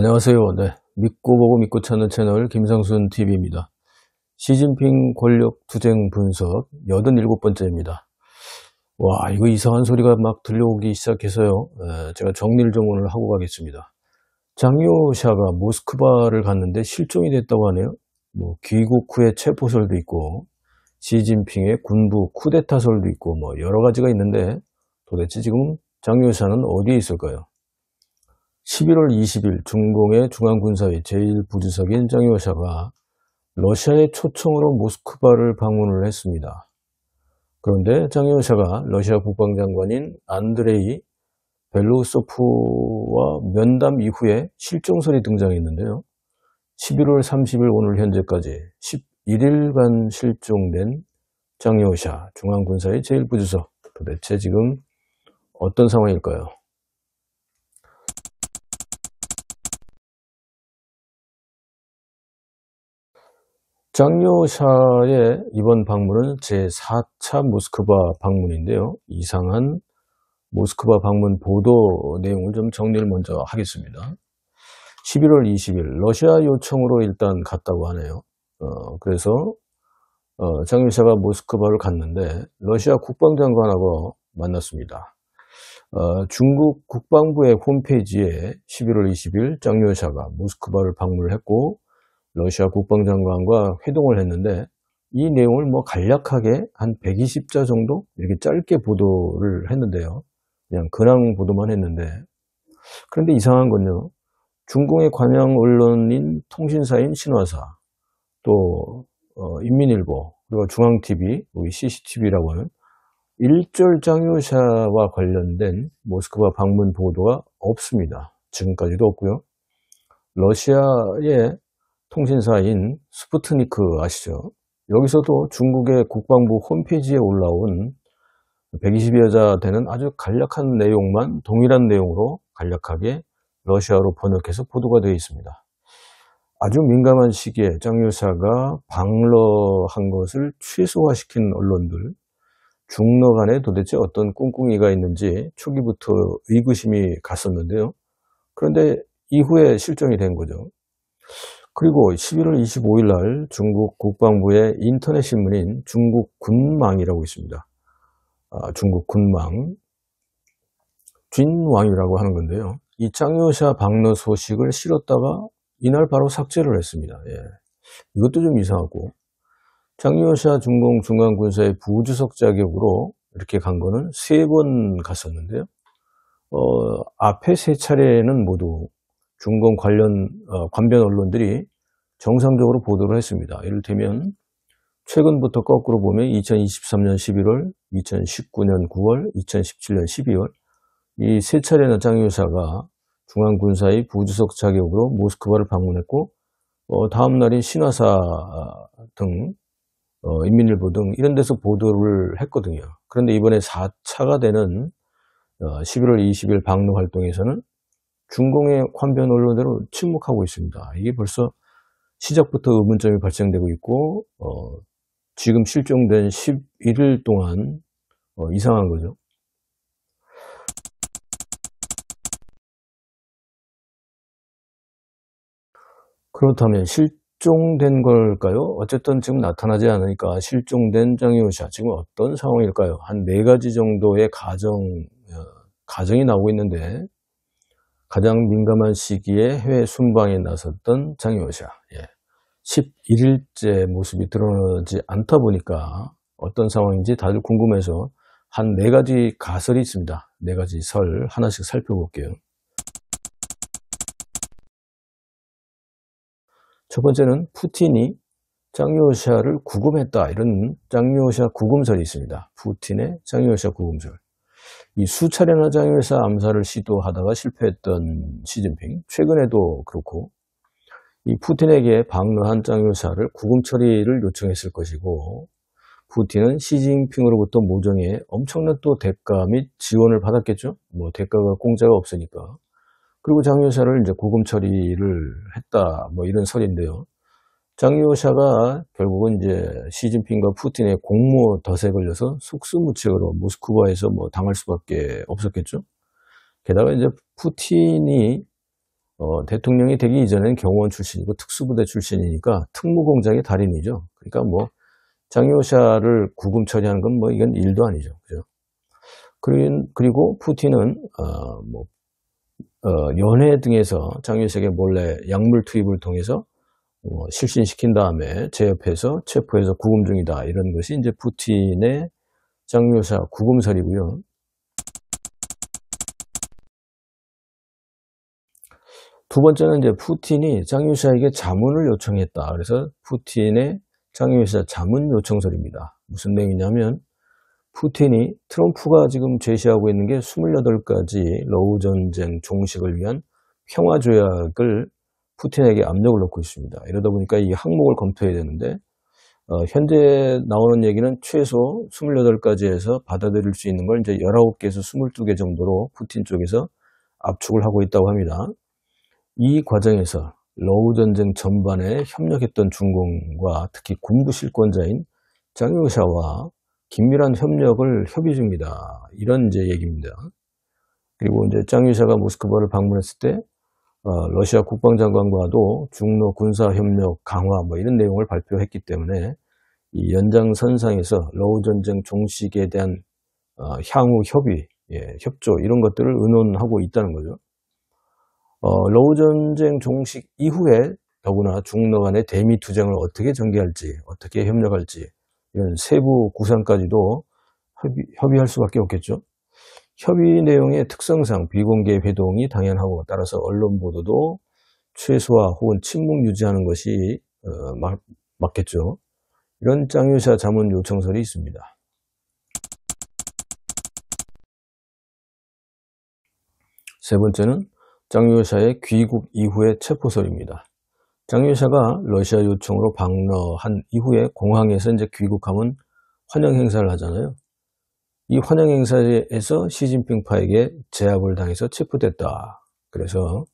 안녕하세요. 네. 믿고 보고 믿고 찾는 채널 김상순 TV입니다. 시진핑 권력 투쟁 분석 87번째입니다. 와, 이거 이상한 소리가 막 들려오기 시작해서요. 제가 정리를 좀 오늘 하고 가겠습니다. 장요샤가 모스크바를 갔는데 실종이 됐다고 하네요. 뭐 귀국 후에 체포설도 있고 시진핑의 군부 쿠데타설도 있고 뭐 여러 가지가 있는데 도대체 지금 장요샤는 어디에 있을까요? 11월 20일 중공의 중앙군사위 제1부주석인 장요샤가 러시아의 초청으로 모스크바를 방문을 했습니다. 그런데 장요샤가 러시아 국방장관인 안드레이 벨로우소프와 면담 이후에 실종설이 등장했는데요. 11월 30일 오늘 현재까지 11일간 실종된 장요샤 중앙군사위 제1부주석, 도대체 지금 어떤 상황일까요? 장요샤의 이번 방문은 제4차 모스크바 방문인데요. 이상한 모스크바 방문 보도 내용을 좀 정리를 먼저 하겠습니다. 11월 20일 러시아 요청으로 일단 갔다고 하네요. 그래서 장요샤가 모스크바를 갔는데 러시아 국방장관하고 만났습니다. 중국 국방부의 홈페이지에 11월 20일 장요샤가 모스크바를 방문을 했고 러시아 국방장관과 회동을 했는데 이 내용을 뭐 간략하게 한 120자 정도 이렇게 짧게 보도를 했는데요. 그냥 근황 보도만 했는데, 그런데 이상한 건요. 중공의 관영 언론인 통신사인 신화사, 또 인민일보, 그리고 중앙TV, 여기 CCTV라고 하는 일절 장요샤와 관련된 모스크바 방문 보도가 없습니다. 지금까지도 없고요. 러시아의 통신사인 스푸트니크 아시죠? 여기서도 중국의 국방부 홈페이지에 올라온 120여 자 되는 아주 간략한 내용만 동일한 내용으로 간략하게 러시아어로 번역해서 보도가 되어 있습니다. 아주 민감한 시기에 장요샤가 방러한 것을 최소화시킨 언론들, 중러 간에 도대체 어떤 꿍꿍이가 있는지 초기부터 의구심이 갔었는데요. 그런데 이후에 실종이 된 거죠. 그리고 11월 25일 날 중국 국방부의 인터넷 신문인 중국 군망이라고 있습니다. 중국 군망, 쥔왕이라고 하는 건데요. 이 장요샤 방러 소식을 실었다가 이날 바로 삭제를 했습니다. 예. 이것도 좀 이상하고, 장요샤 중공 중앙군사의 부주석 자격으로 이렇게 간 거는 3번 갔었는데요. 앞에 3차례는 모두 중공 관변 언론들이 정상적으로 보도를 했습니다. 이를테면 최근부터 거꾸로 보면 2023년 11월, 2019년 9월, 2017년 12월 이 3차례나 장요샤가 중앙군사의 부주석 자격으로 모스크바를 방문했고 다음 날인 신화사 등 인민일보 등 이런 데서 보도를 했거든요. 그런데 이번에 4차가 되는 11월 20일 방러 활동에서는 중공의 관변 언론대로 침묵하고 있습니다. 이게 벌써 시작부터 의문점이 발생되고 있고 지금 실종된 11일 동안 이상한 거죠. 그렇다면 실종된 걸까요? 어쨌든 지금 나타나지 않으니까 실종된 장요샤 지금 어떤 상황일까요? 한 4가지 정도의 가정이 나오고 있는데 가장 민감한 시기에 해외 순방에 나섰던 장요샤, 11일째 모습이 드러나지 않다 보니까 어떤 상황인지 다들 궁금해서 한 4가지 가설이 있습니다. 4가지 설 하나씩 살펴볼게요. 첫 번째는 푸틴이 장요샤를 구금했다, 이런 장요샤 구금설이 있습니다. 푸틴의 장요샤 구금설. 이 수차례나 장요샤 암살을 시도하다가 실패했던 시진핑, 최근에도 그렇고 이 푸틴에게 방러한 장요샤를 구금 처리를 요청했을 것이고, 푸틴은 시진핑으로부터 모정에 엄청난 또 대가 및 지원을 받았겠죠. 뭐 대가가 공짜가 없으니까. 그리고 장요샤를 이제 구금 처리를 했다, 뭐 이런 설인데요. 장요샤가 결국은 이제 시진핑과 푸틴의 공모 덫에 걸려서 속수무책으로 모스크바에서 뭐 당할 수밖에 없었겠죠. 게다가 이제 푸틴이 대통령이 되기 이전에는 경호원 출신이고 특수부대 출신이니까 특무공작의 달인이죠. 그러니까 뭐 장요샤를 구금 처리하는 건 뭐 이건 일도 아니죠. 그죠? 그리고 푸틴은 연회 등에서 장요샤에게 몰래 약물 투입을 통해서 실신시킨 다음에 제압해서 체포해서 구금 중이다. 이런 것이 이제 푸틴의 장요샤 구금설이고요. 두 번째는 이제 푸틴이 장요샤에게 자문을 요청했다. 그래서 푸틴의 장요샤 자문 요청설입니다. 무슨 내용이냐면 푸틴이 트럼프가 지금 제시하고 있는 게 28가지 러우 전쟁 종식을 위한 평화 조약을 푸틴에게 압력을 넣고 있습니다. 이러다 보니까 이 항목을 검토해야 되는데 현재 나오는 얘기는 최소 28가지에서 받아들일 수 있는 걸 이제 19개에서 22개 정도로 푸틴 쪽에서 압축을 하고 있다고 합니다. 이 과정에서 러우 전쟁 전반에 협력했던 중공과 특히 군부 실권자인 장요샤와 긴밀한 협의 중이다. 이런 이제 얘기입니다. 그리고 이제 장요샤가 모스크바를 방문했을 때 러시아 국방장관과도 중러 군사협력 강화 뭐 이런 내용을 발표했기 때문에 이 연장선상에서 러우 전쟁 종식에 대한 향후 협의, 협조 이런 것들을 의논하고 있다는 거죠. 러우 전쟁 종식 이후에 더구나 중러 간의 대미 투쟁을 어떻게 전개할지, 어떻게 협력할지 이런 세부 구상까지도 협의할 수밖에 없겠죠. 협의 내용의 특성상 비공개 회동이 당연하고 따라서 언론 보도도 최소화 혹은 침묵 유지하는 것이 맞겠죠. 이런 장요샤 자문 요청설이 있습니다. 세 번째는 장요샤의 귀국 이후의 체포설입니다. 장요샤가 러시아 요청으로 방러한 이후에 공항에서 이제 귀국하면 환영 행사를 하잖아요. 이 환영 행사에서 시진핑파에게 제압을 당해서 체포됐다. 그래서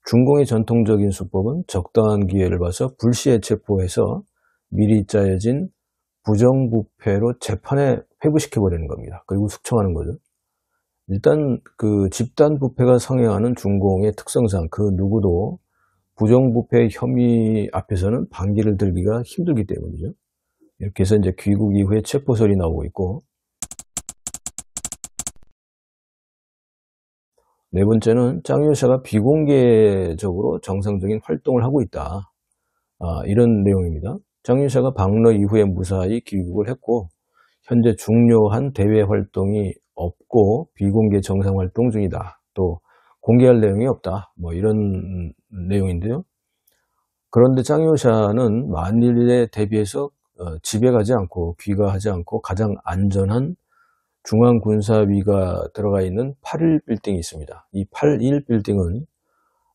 중공의 전통적인 수법은 적당한 기회를 봐서 불시에 체포해서 미리 짜여진 부정부패로 재판에 회부시켜버리는 겁니다. 그리고 숙청하는 거죠. 일단 그 집단 부패가 성행하는 중공의 특성상 그 누구도 부정부패 혐의 앞에서는 반기를 들기가 힘들기 때문이죠. 이렇게 해서 이제 귀국 이후에 체포설이 나오고 있고, 네 번째는 장요샤가 비공개적으로 정상적인 활동을 하고 있다. 이런 내용입니다. 장요샤가 방러 이후에 무사히 귀국을 했고 현재 중요한 대외 활동이 없고 비공개 정상 활동 중이다. 또 공개할 내용이 없다. 뭐 이런 내용인데요. 그런데 장요샤는 만일에 대비해서 집에 가지 않고 귀가하지 않고 가장 안전한 중앙군사위가 들어가 있는 8.1 빌딩이 있습니다. 이 8.1 빌딩은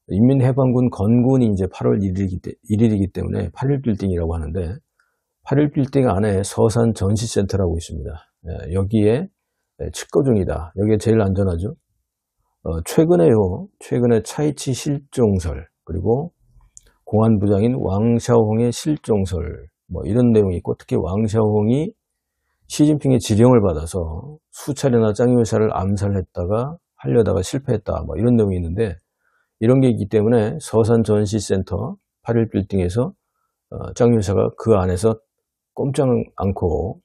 인민해방군 건군이 이제 8월 1일이기 때문에 8.1 빌딩이라고 하는데 8.1 빌딩 안에 서산 전시센터라고 있습니다. 여기에 측거 중이다. 여기에 제일 안전하죠. 최근에 차이치 실종설 그리고 공안부장인 왕샤오홍의 실종설 뭐 이런 내용이 있고 특히 왕샤오홍이 시진핑의 지령을 받아서 수차례나 장요샤를 하려다가 실패했다. 뭐 이런 내용이 있는데 이런 게 있기 때문에 서산 전시센터 8.1 빌딩에서 장요샤가 그 안에서 꼼짝 않고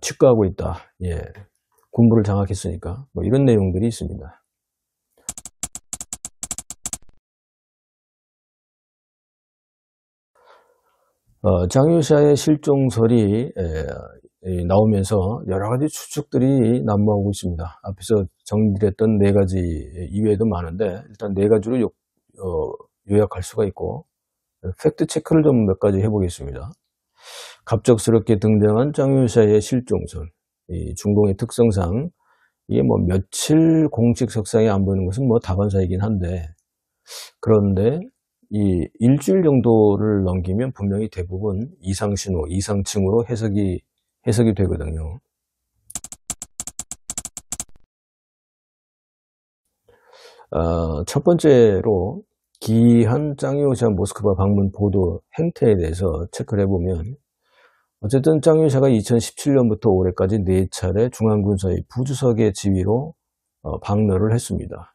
치과하고 있다. 예, 군부를 장악했으니까 뭐 이런 내용들이 있습니다. 장요샤의 실종설이 나오면서 여러 가지 추측들이 난무하고 있습니다. 앞에서 정리됐던 네 가지 이외에도 많은데 일단 네 가지로 요약할 수가 있고 팩트 체크를 좀 몇 가지 해보겠습니다. 갑작스럽게 등장한 장요샤의 실종설, 이 중공의 특성상 이게 뭐 며칠 공식 석상에 안 보이는 것은 뭐 다반사이긴 한데 그런데 이 일주일 정도를 넘기면 분명히 대부분 이상신호, 이상층으로 해석이 되거든요. 첫 번째로 기이한 장요샤 모스크바 방문 보도 행태에 대해서 체크를 해보면 어쨌든 장요샤가 2017년부터 올해까지 4차례 중앙군사위 부주석의 지위로 방문을 했습니다.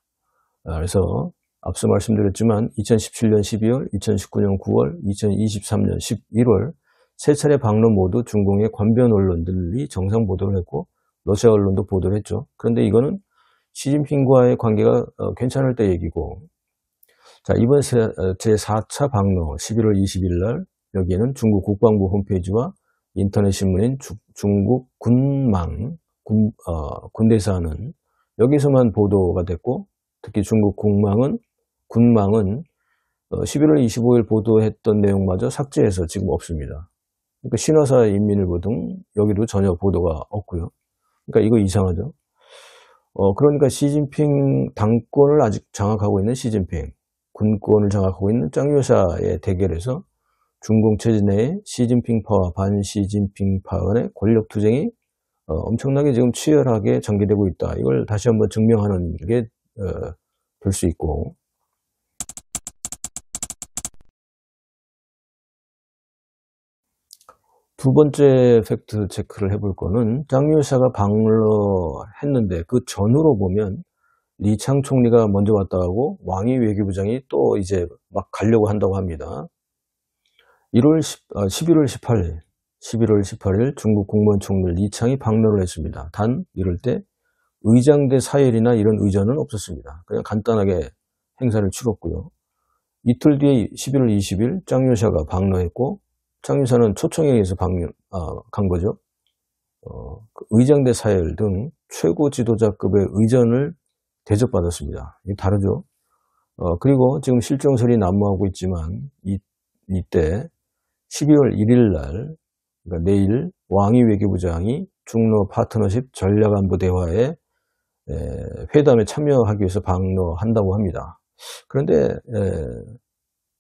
그래서 앞서 말씀드렸지만 2017년 12월, 2019년 9월, 2023년 11월 세 차례 방로 모두 중공의 관변 언론들이 정상 보도를 했고 러시아 언론도 보도를 했죠. 그런데 이거는 시진핑과의 관계가 괜찮을 때 얘기고, 자, 이번 제4차 방로 11월 20일 날 여기에는 중국 국방부 홈페이지와 인터넷 신문인 중국 군망, 군대사는 여기서만 보도가 됐고, 특히 중국 군망은 11월 25일 보도했던 내용마저 삭제해서 지금 없습니다. 그러니까 신화사 인민일보 등 여기도 전혀 보도가 없고요. 그러니까 이거 이상하죠. 그러니까 시진핑 당권을 아직 장악하고 있는 시진핑, 군권을 장악하고 있는 짱요샤의 대결에서 중공 체제 내에 시진핑파와 반시진핑파 간의 권력 투쟁이 엄청나게 지금 치열하게 전개되고 있다. 이걸 다시 한번 증명하는 게 될 수 있고, 두 번째 팩트 체크를 해볼 거는 짱요샤가 방로했는데 그 전후로 보면 리창 총리가 먼저 왔다 하고 왕이 외교부장이 또 이제 막 가려고 한다고 합니다. 11월 18일 중국 국무원 총리 리창이 방로를 했습니다. 단 이럴 때 의장대 사열이나 이런 의전은 없었습니다. 그냥 간단하게 행사를 치렀고요. 이틀 뒤에 11월 20일 짱요샤가 방로했고, 짱요샤는 초청에 의해서 간 거죠. 의장대 사열 등 최고 지도자급의 의전을 대접받았습니다. 이게 다르죠. 그리고 지금 실종설이 난무하고 있지만 이때 12월 1일 날, 그러니까 내일 왕이 외교부장이 중러 파트너십 전략안보 대화에 회담에 참여하기 위해서 방로한다고 합니다. 그런데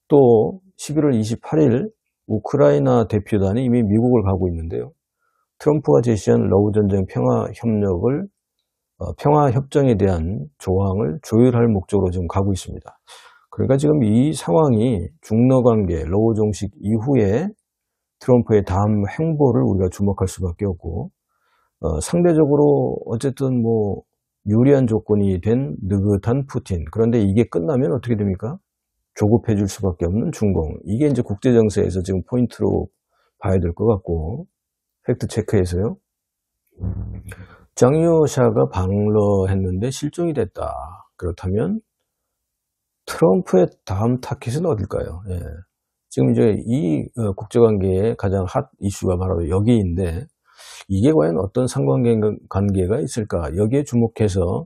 또 11월 28일 우크라이나 대표단이 이미 미국을 가고 있는데요. 트럼프가 제시한 러우 전쟁 평화협정에 대한 조항을 조율할 목적으로 지금 가고 있습니다. 그러니까 지금 이 상황이 중러관계, 러우 종식 이후에 트럼프의 다음 행보를 우리가 주목할 수밖에 없고, 상대적으로 어쨌든 뭐 유리한 조건이 된 느긋한 푸틴. 그런데 이게 끝나면 어떻게 됩니까? 조급해질 수밖에 없는 중공. 이게 이제 국제정세에서 지금 포인트로 봐야 될 것 같고, 팩트 체크에서요. 짱요샤가 방로했는데 실종이 됐다. 그렇다면 트럼프의 다음 타깃은 어딜까요? 예. 지금 이제 이 국제관계의 가장 핫 이슈가 바로 여기인데, 이게 과연 어떤 상관관계가 있을까? 여기에 주목해서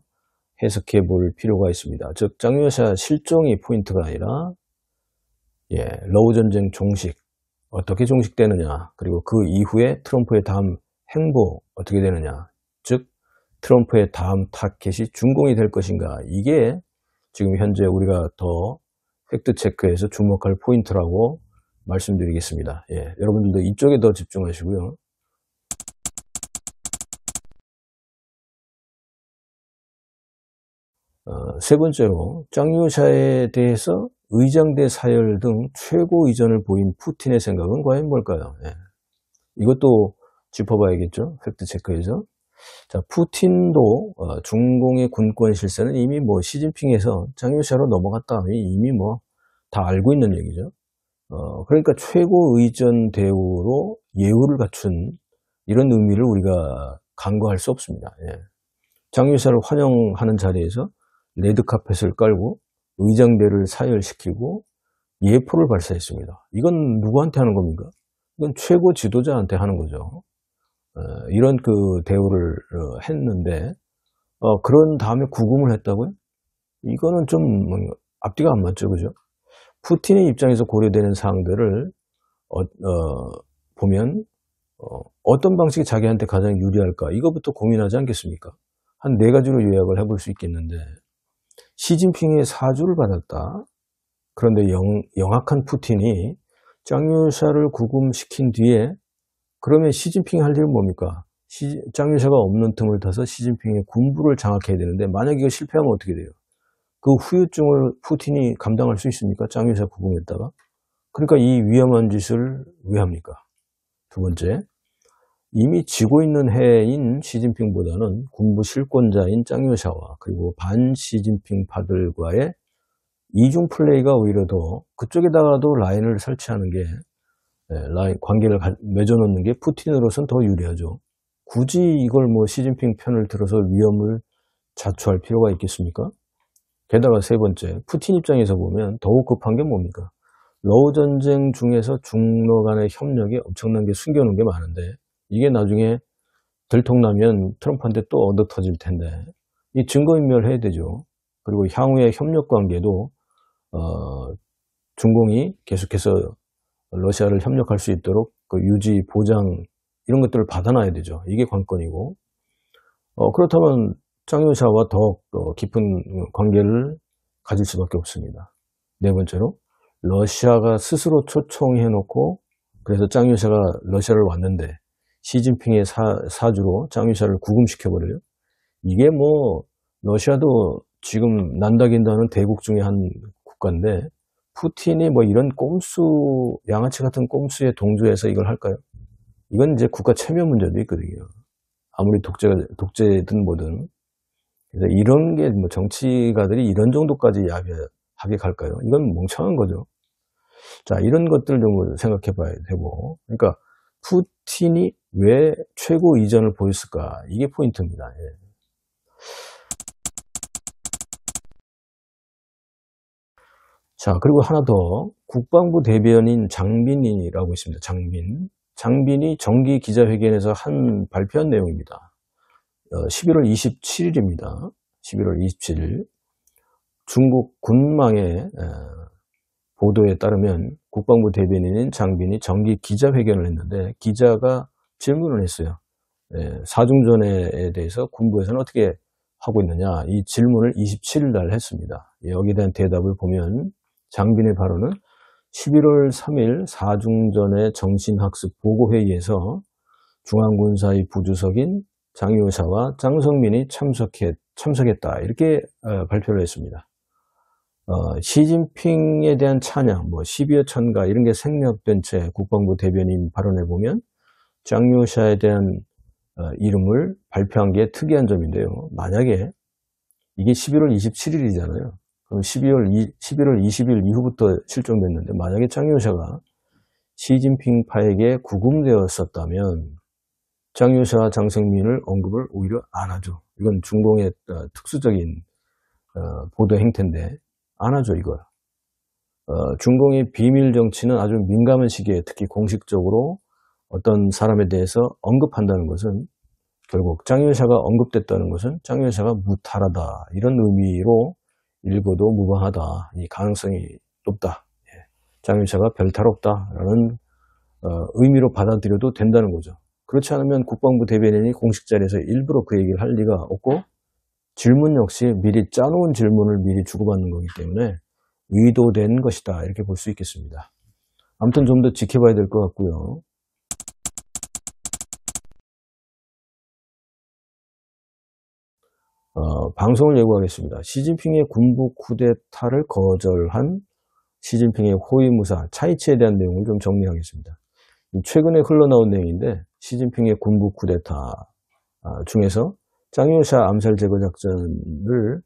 해석해 볼 필요가 있습니다. 즉, 짱요샤 실종이 포인트가 아니라, 러우 전쟁 종식, 어떻게 종식되느냐, 그리고 그 이후에 트럼프의 다음 행보 어떻게 되느냐, 즉 트럼프의 다음 타겟이 중공이 될 것인가, 이게 지금 현재 우리가 더 팩트체크에서 주목할 포인트라고 말씀드리겠습니다. 여러분들도 이쪽에 더 집중하시고요. 세 번째로 짱요샤에 대해서 의장대 사열 등 최고 의전을 보인 푸틴의 생각은 과연 뭘까요? 이것도 짚어봐야겠죠. 팩트체크에서. 자, 푸틴도 중공의 군권 실세는 이미 뭐 시진핑에서 짱요샤로 넘어갔다 이미 뭐 다 알고 있는 얘기죠. 그러니까 최고 의전 대우로 예우를 갖춘 이런 의미를 우리가 간과할 수 없습니다. 짱요샤를 환영하는 자리에서 레드카펫을 깔고 의장대를 사열시키고 예포를 발사했습니다. 이건 누구한테 하는 겁니까? 이건 최고 지도자한테 하는 거죠. 이런 그 대우를 했는데, 그런 다음에 구금을 했다고요? 이거는 좀 앞뒤가 안 맞죠, 그죠? 푸틴의 입장에서 고려되는 사항들을 보면 어떤 방식이 자기한테 가장 유리할까? 이거부터 고민하지 않겠습니까? 한 4가지로 요약을 해볼 수 있겠는데, 시진핑의 사주를 받았다. 그런데 영악한 푸틴이 짱요샤를 구금시킨 뒤에 그러면 시진핑이 할 일은 뭡니까? 짱요샤가 없는 틈을 타서 시진핑의 군부를 장악해야 되는데, 만약 이거 실패하면 어떻게 돼요? 그 후유증을 푸틴이 감당할 수 있습니까? 짱요샤 구금했다가. 그러니까 이 위험한 짓을 왜 합니까? 두 번째, 이미 지고 있는 해인 시진핑보다는 군부 실권자인 짱요샤와 그리고 반시진핑파들과의 이중 플레이가 오히려 더 그쪽에다가도 라인을 설치하는 게 라인 관계를 맺어놓는 게 푸틴으로선 더 유리하죠. 굳이 이걸 뭐 시진핑 편을 들어서 위험을 자초할 필요가 있겠습니까? 게다가 세 번째, 푸틴 입장에서 보면 더욱 급한 게 뭡니까? 러우 전쟁 중에서 중러 간의 협력이 엄청난 게 숨겨놓은 게 많은데 이게 나중에 들통나면 트럼프한테 또 얻어 터질 텐데 이 증거인멸해야 되죠. 그리고 향후의 협력 관계도 중공이 계속해서 러시아를 협력할 수 있도록 그 유지, 보장 이런 것들을 받아놔야 되죠. 이게 관건이고 그렇다면 장유샤와 더 깊은 관계를 가질 수밖에 없습니다. 네 번째로 러시아가 스스로 초청해놓고 그래서 장유샤가 러시아를 왔는데 시진핑의 사주로 장유샤를 구금시켜버려요. 이게 뭐 러시아도 지금 난다긴다는 대국 중에 한 국가인데 푸틴이 뭐 이런 꼼수, 양아치 같은 꼼수에 동조해서 이걸 할까요? 이건 이제 국가 체면 문제도 있거든요. 아무리 독재든 뭐든. 그래서 이런 게 뭐 정치가들이 이런 정도까지 야비하게 갈까요? 이건 멍청한 거죠. 자, 이런 것들 좀 생각해 봐야 되고. 그러니까 푸틴이 왜 최고 이전을 보였을까? 이게 포인트입니다. 예. 자, 그리고 하나 더 국방부 대변인 장빈이라고 있습니다. 장빈이 정기 기자회견에서 발표한 내용입니다. 11월 27일입니다. 11월 27일 중국 군망의 보도에 따르면 국방부 대변인인 장빈이 정기 기자회견을 했는데 기자가 질문을 했어요. 사중전에 대해서 군부에서는 어떻게 하고 있느냐, 이 질문을 27일 날 했습니다. 여기에 대한 대답을 보면 장빈의 발언은 11월 3일 사중전의 정신학습 보고회의에서 중앙군사의 부주석인 장유샤와 장성민이 참석했다 이렇게 발표를 했습니다. 시진핑에 대한 찬양, 뭐 12여 천가 이런 게 생략된 채 국방부 대변인 발언에 보면 장유샤에 대한 이름을 발표한 게 특이한 점인데요. 만약에 이게 11월 27일이잖아요. 그럼 11월 20일 이후부터 실종됐는데 만약에 장유샤가 시진핑파에게 구금되었었다면 장유샤, 장성민을 언급을 오히려 안 하죠. 이건 중공의 특수적인 보도 행태인데 안 하죠, 이걸. 중공의 비밀 정치는 아주 민감한 시기에 특히 공식적으로 어떤 사람에 대해서 언급한다는 것은 결국 장유샤가 언급됐다는 것은 장유샤가 무탈하다 이런 의미로 읽어도 무방하다, 이 가능성이 높다. 장유샤가 별탈없다라는 의미로 받아들여도 된다는 거죠. 그렇지 않으면 국방부 대변인이 공식 자리에서 일부러 그 얘기를 할 리가 없고 질문 역시 미리 짜놓은 질문을 미리 주고받는 거기 때문에 의도된 것이다 이렇게 볼 수 있겠습니다. 아무튼 좀 더 지켜봐야 될 것 같고요. 방송을 예고하겠습니다. 시진핑의 군부 쿠데타를 거절한 시진핑의 호위무사 차이치에 대한 내용을 좀 정리하겠습니다. 최근에 흘러나온 내용인데 시진핑의 군부 쿠데타 중에서 장유샤 암살 제거 작전을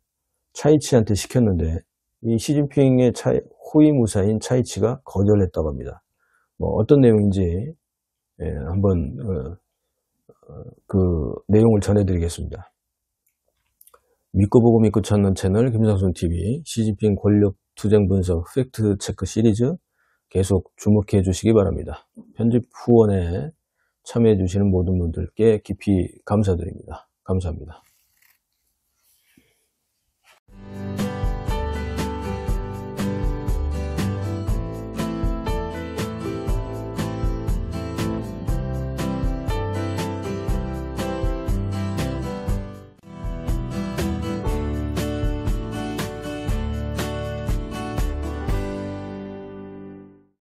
차이치한테 시켰는데 이 시진핑의 호위무사인 차이치가 거절했다고 합니다. 뭐 어떤 내용인지 한번 그 내용을 전해드리겠습니다. 믿고 보고 믿고 찾는 채널 김상순TV 시진핑 권력 투쟁 분석 팩트 체크 시리즈 계속 주목해 주시기 바랍니다. 편집 후원에 참여해 주시는 모든 분들께 깊이 감사드립니다. 감사합니다.